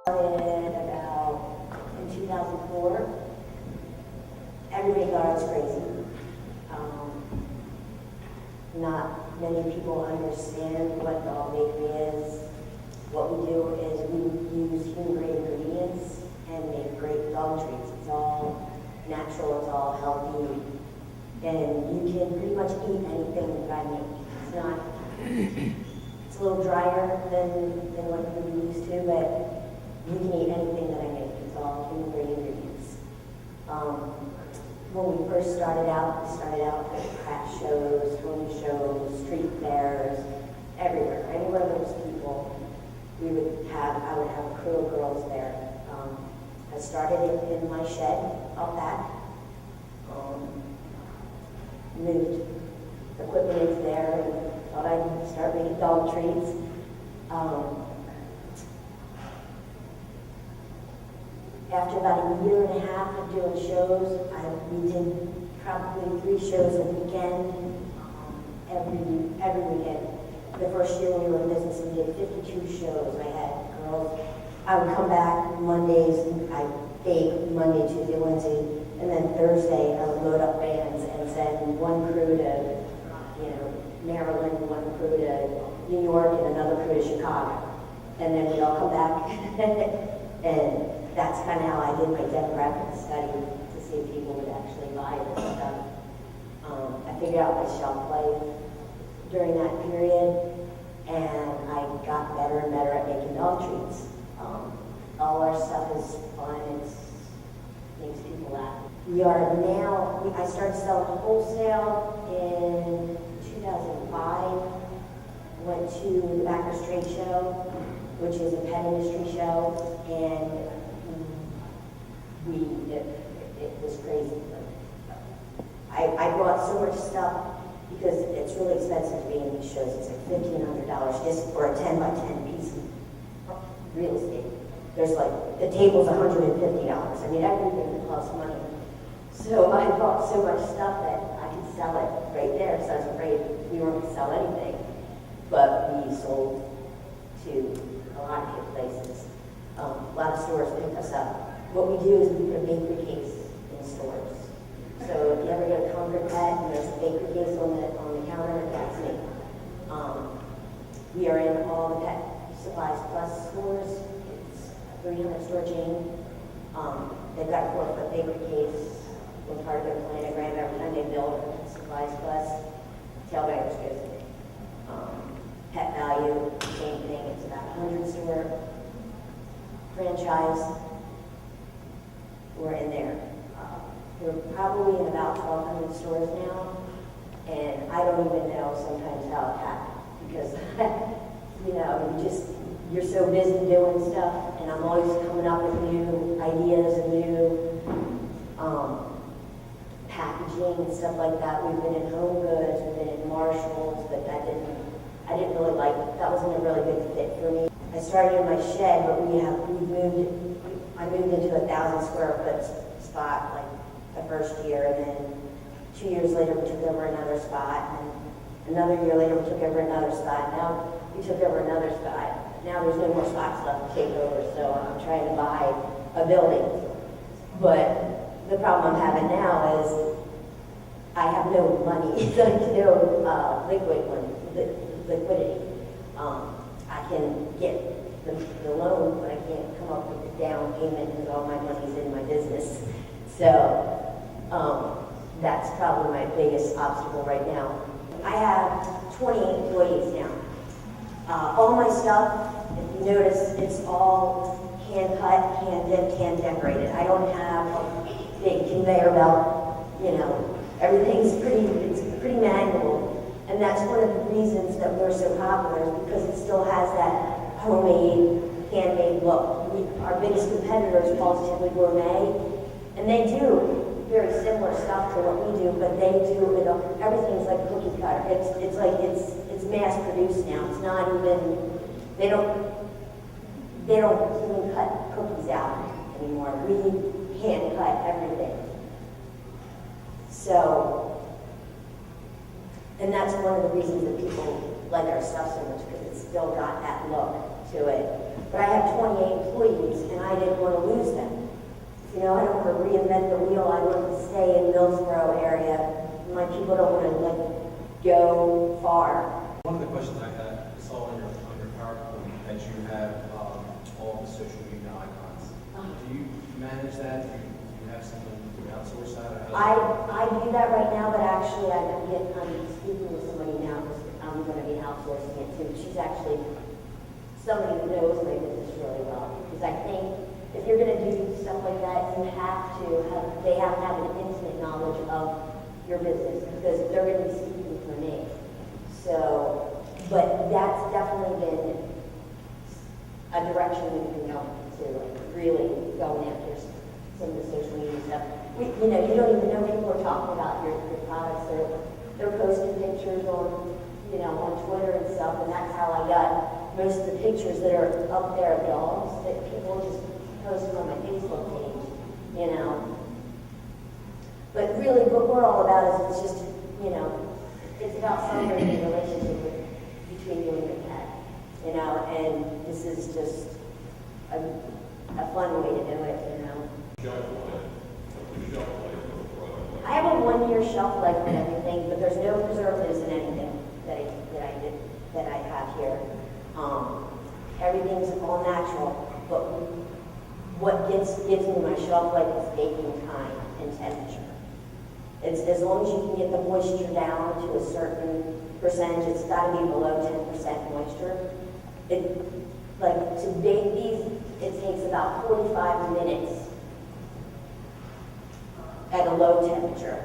Started about in 2004. Everybody thought I was crazy. Not many people understand what dog bakery is. What we do is we use human-grade ingredients and make great dog treats. It's all natural, it's all healthy, and you can pretty much eat anything that I make. It's not, it's a little drier than what you're used to, but you can eat anything that I make. It's all human-grade ingredients. When we first started out at craft shows, swimming shows, street fairs, everywhere. Anywhere there was people, I would have a crew of girls there. I started it in my shed out back. Moved equipment into there and thought I'd start making dog treats. After about a year and a half of doing shows, we did probably 3 shows a weekend, every weekend. The first year we were in business, we did 52 shows. I had girls. I would come back Mondays, I'd bake Monday, Tuesday, Wednesday, and then Thursday I would load up vans and send one crew to, Maryland, one crew to New York, and another crew to Chicago. And then we'd all come back, and that's kind of how I did my demographic study to see if people would actually buy this stuff. I figured out my shelf life during that period, and I got better and better at making dog treats. All our stuff is fun, it makes people laugh. I started selling wholesale in 2005. Went to the Backers Trade Show, which is a pet industry show, and it was crazy. I brought so much stuff because it's really expensive to be in these shows. It's like $1,500 just for a 10 by 10 piece of real estate. There's the table's $150. I mean, everything costs money. So I bought so much stuff that I could sell it right there, so I was afraid we weren't going to sell anything. But we sold to a lot of good places. A lot of stores pick us up. What we do is we put a bakery case in stores. So if you ever go to Concord Pet and there's a bakery case on the counter, that's me. We are in all the Pet Supplies Plus stores. It's a 300-store chain. They've got a 4-foot bakery case. We're part of their planogram. Every time they build a Pet Supplies Plus, Tailbearers goes in. Pet Value, same thing. It's about a 100-store franchise. We're in there. We're probably in about 1,200 stores now, and I don't even know sometimes how it happened because, you're so busy doing stuff, and I'm always coming up with new ideas and new packaging and stuff like that. We've been in Home Goods, we've been in Marshalls, but I didn't really like it. That wasn't a really good fit for me. I started in my shed, but I moved into a 1,000 square foot spot the first year, and then 2 years later we took over another spot, and another year later we took over another spot. Now we took over another spot. Now there's no more spots left to take over, so I'm trying to buy a building. But the problem I'm having now is I have no money, no liquidity. I can get the loan, but I can't come up with the down payment because all my money's in my business. So that's probably my biggest obstacle right now. I have 20 employees now. All my stuff, if you notice, it's all hand cut, hand dipped, hand decorated. I don't have a big conveyor belt, everything's pretty manual. And that's one of the reasons that we're so popular is because it still has that homemade, handmade look. Our biggest competitor is Wholesale Gourmet, and they do very similar stuff to what we do, but they do it. Everything's like cookie cutter. It's mass produced now. It's not even they don't even cut cookies out anymore. We hand cut everything. So And that's one of the reasons that people like our stuff so much, because it's still got that look to it. But I have 28 employees, and I didn't want to lose them. You know, I don't want to reinvent the wheel. I want to stay in Millsboro area. My people don't want to like go far. One of the questions I had, I saw on your PowerPoint that you have all the social media icons. Do you manage that? Do you have someone to outsource that? I do that right now, but actually I'm speaking with somebody now because I'm going to be outsourcing it too. She's actually somebody who knows my business really well. Because I think if you're going to do stuff like that, they have to have an intimate knowledge of your business because they're going to be speaking for me. So, but that's definitely been a direction we've been going to, like really going after some of the social media stuff. You know, you don't even know people are talking about your products. They're posting pictures on, you know, on Twitter and stuff, and that's how I got most of the pictures that are up there of dogs that people just post on my Facebook page, you know. But really, what we're all about is it's just, you know, it's about celebrating the relationship between you and your pet, you know, and this is just a fun way to do it, you know. I have a 1-year shelf life on everything, but there's no preservatives in anything that I have here. Everything's all natural, but what gives me my shelf life is baking time and temperature. It's as long as you can get the moisture down to a certain percentage, it's got to be below 10% moisture. To bake these, it takes about 45 minutes at a low temperature,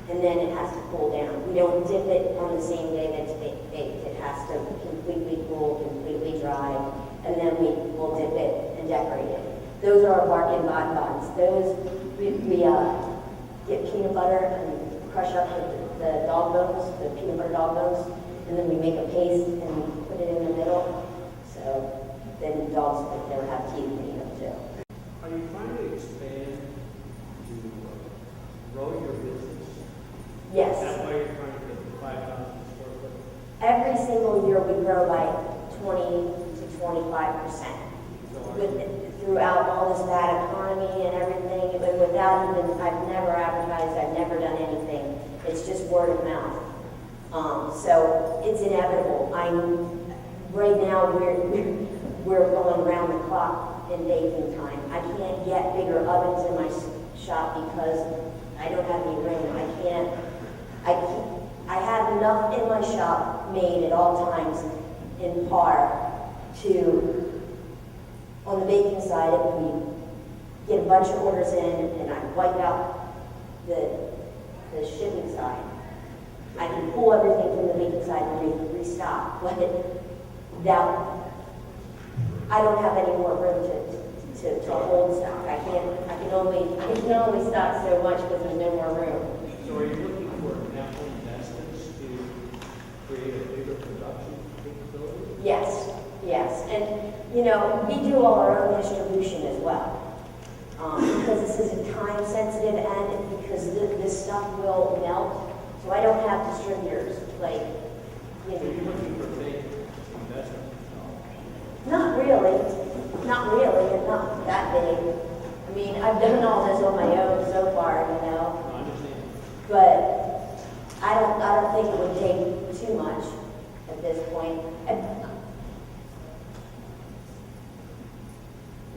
and then it has to cool down. We don't dip it on the same day that it's baked. It has to completely cool, completely dry, and then we will dip it and decorate it. Those are our barkin bonbons. Those we get peanut butter and crush up the dog bones, the peanut butter dog bones, and then we make a paste and we put it in the middle. So then dogs they'll have teeth and eat them too. Are you trying to expand to grow your business? Yes. That's why you're trying to get the 5,000 square foot? Every single year we grow by 20 to 25%. Throughout all this bad economy and everything, but without even, I've never advertised, I've never done anything. It's just word of mouth. So it's inevitable. Right now we're going around the clock in baking time. I can't get bigger ovens in my shop because I don't have any room. I have enough in my shop made at all times in par to, on the baking side, if we get a bunch of orders in and I wipe out the shipping side, I can pull everything from the baking side and restock. But I don't have any more room to hold stock. I can only stock so much because there's no more room. So are you looking for capital investments to create a bigger production capability? Yes. And, you know, we do all our own distribution as well. Because this is time sensitive and because this stuff will melt. So I don't have distributors like, you know. You're looking for big investment? Not really, and not that big. I mean, I've done all this on my own so far, you know. I understand. But I don't think it would take too much at this point.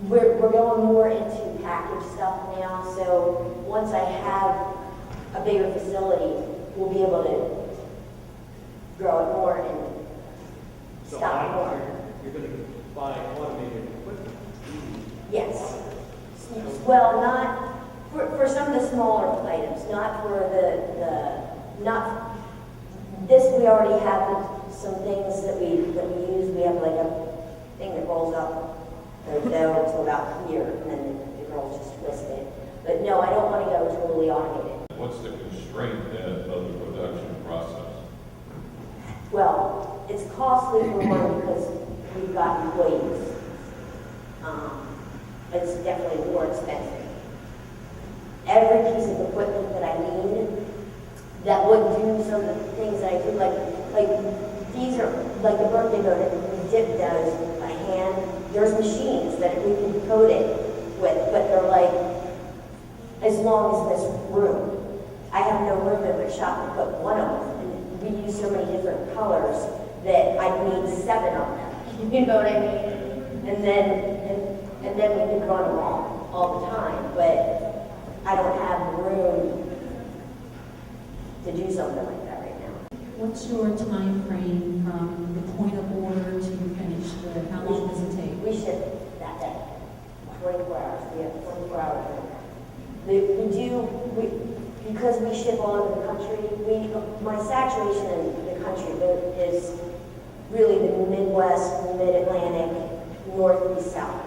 We're going more into package stuff now, so once I have a bigger facility, we'll be able to grow it more and stock more. You're going to buy automated equipment? Yes. Well, not for some of the smaller items, not for not this. We already have some things that we use. We have like a thing that rolls up the dough to about here, and then the girls just twist it. But no, I don't want to go totally automated. What's the constraint then of the production process? Well, it's costly for one because we've got employees. It's definitely more expensive. Every piece of equipment that I need, that would do some of the things that I do, like these are, like the birthday boat that we dip those by hand. There's machines that we can coat it with, but they're like, as long as this room. I have no room in my shop to put one of them. And we use so many different colors that I need 7 of them. You know what I mean? And then we can run them all the time, but I don't have room to do something like that right now. What's your time frame from the point of order to finish? How long does it take? We ship that day, 24 hours. We have 24 hours. Because we ship all over the country, my saturation in the country is really the Midwest, Mid-Atlantic, Northeast, Southeast.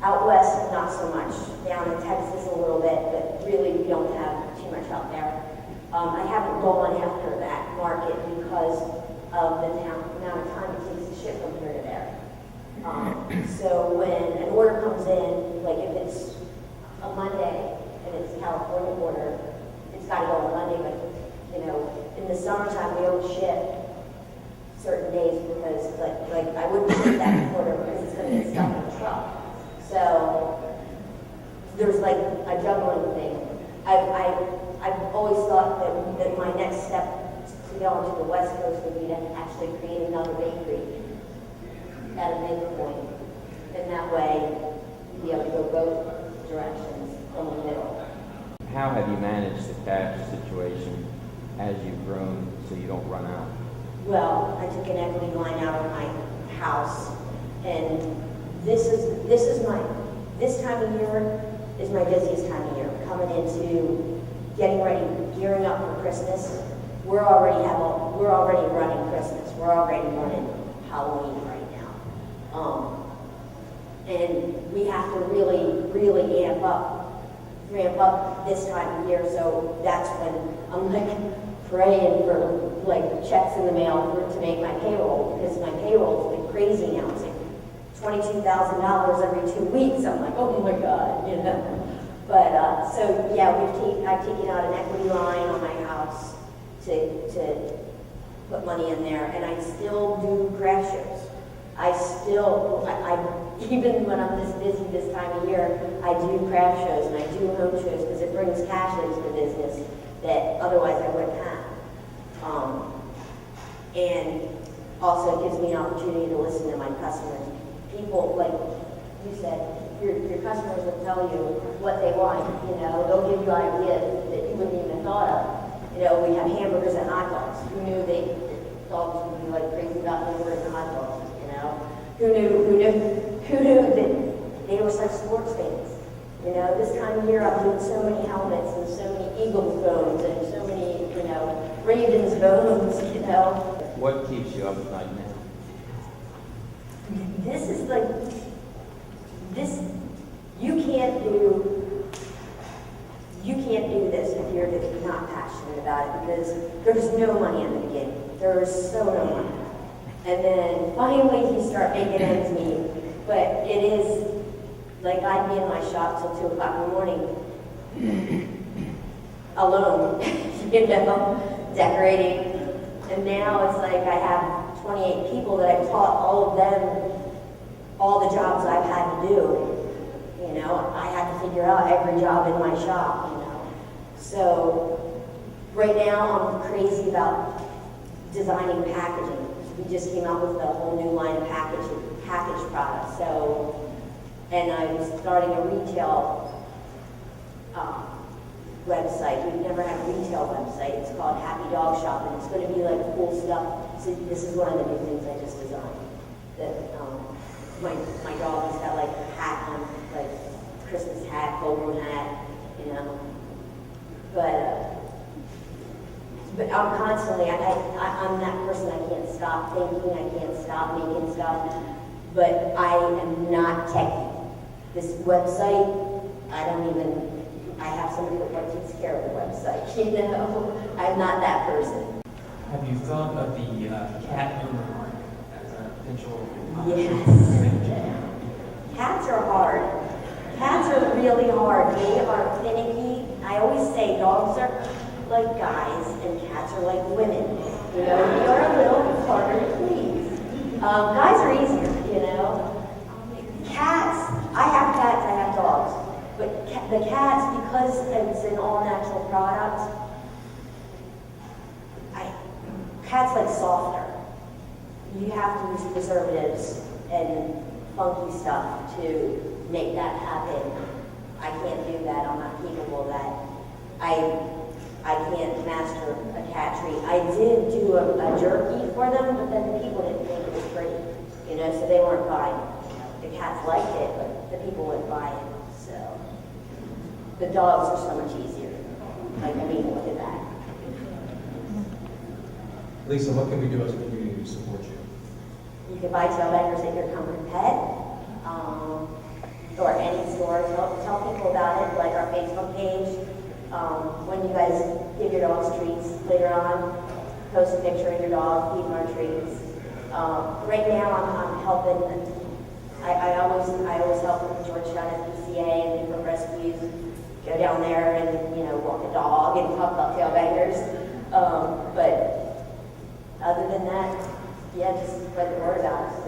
Out west, not so much. Down in Texas a little bit, but really we don't have too much out there. I haven't gone after that market because of the amount of time it takes to ship from here to there. So when an order comes in, like if it's a Monday and it's a California order, it's got to go on Monday, but you know, in the summertime we don't ship certain days because like I wouldn't ship that order because it's going to get stuck in the truck. So there's like a juggling thing. I've always thought that my next step to go onto the West Coast would be to actually create another bakery at a midpoint. And that way you'd be able to go both directions from the middle. How have you managed the cash situation as you've grown so you don't run out? Well, I took an equity line out of my house, and this time of year is my busiest time of year. Coming into getting ready, gearing up for Christmas. We're already running Christmas. We're already running Halloween right now, and we have to really ramp up this time of year. So that's when I'm like praying for like checks in the mail to make my payroll, because my payroll's been crazy now. It's like $22,000 every 2 weeks. I'm like, oh my God, you know. But so yeah, I've taken out an equity line on my house to put money in there, and I still do craft shows. I even when I'm this busy this time of year, I do craft shows and I do home shows because it brings cash into the business that otherwise I wouldn't have. And also gives me an opportunity to listen to my customers. People, like you said, your customers will tell you what they want. You know, they'll give you ideas that you wouldn't even have thought of. You know, we have hamburgers and hot dogs. Who knew dogs would be like crazy about hamburgers and hot dogs? You know, who knew that they were such sports fans? You know, this time of year I'm doing so many helmets and so many Eagles bones and so many, you know, Ravens bones, you know. What keeps you up at night now? This is like, you can't do this if you're not passionate about it, because there's no money in the beginning. There's so no money. And then finally you start making ends meet. But it is, like I'd be in my shop till 2 o'clock in the morning, alone, you know, decorating. And now it's like I have 28 people that I've taught all of them all the jobs I've had to do. You know, I had to figure out every job in my shop, you know. So right now I'm crazy about designing packaging. We just came out with a whole new line of package products. So, and I'm starting a retail website. We've never had a retail website. It's called Happy Dog Shop, and it's going to be like cool stuff. So this is one of the new things I just designed. That my dog has got like a hat on, like Christmas hat, Golden hat, you know. But I'm constantly, I'm that person. I can't stop thinking. I can't stop making stuff. But I am not techie. This website, I have somebody that takes care of the website, you know? I'm not that person. Have you thought of the cat owner market as a potential Yes. Cats are hard. Cats are really hard. They are finicky. I always say dogs are like guys and cats are like women. You know, we are a little harder to please. Guys are easier, you know. Cats, I have cats, I have dogs. But the cats, because it's an all-natural product, cats like softer. You have to use preservatives and funky stuff to make that happen. I can't do that. I'm not capable of that. I can't master a cat treat. I did do a jerky for them, but then the people didn't think it was pretty, you know, so they weren't buying it. The cats liked it, but the people wouldn't buy it. So the dogs are so much easier. Like, I mean, look at that. Lisa, what can we do as a community to support you? You can buy tailbangers at your company pet, or any store. Tell people about it, like our Facebook page. When you guys give your dogs treats later on, post a picture of your dog, feed them our treats. Right now, I'm helping. I always help with Georgetown SPCA and different rescues. Go down there and walk a dog and talk about tailbangers. But other than that, yeah, just spread the word about it.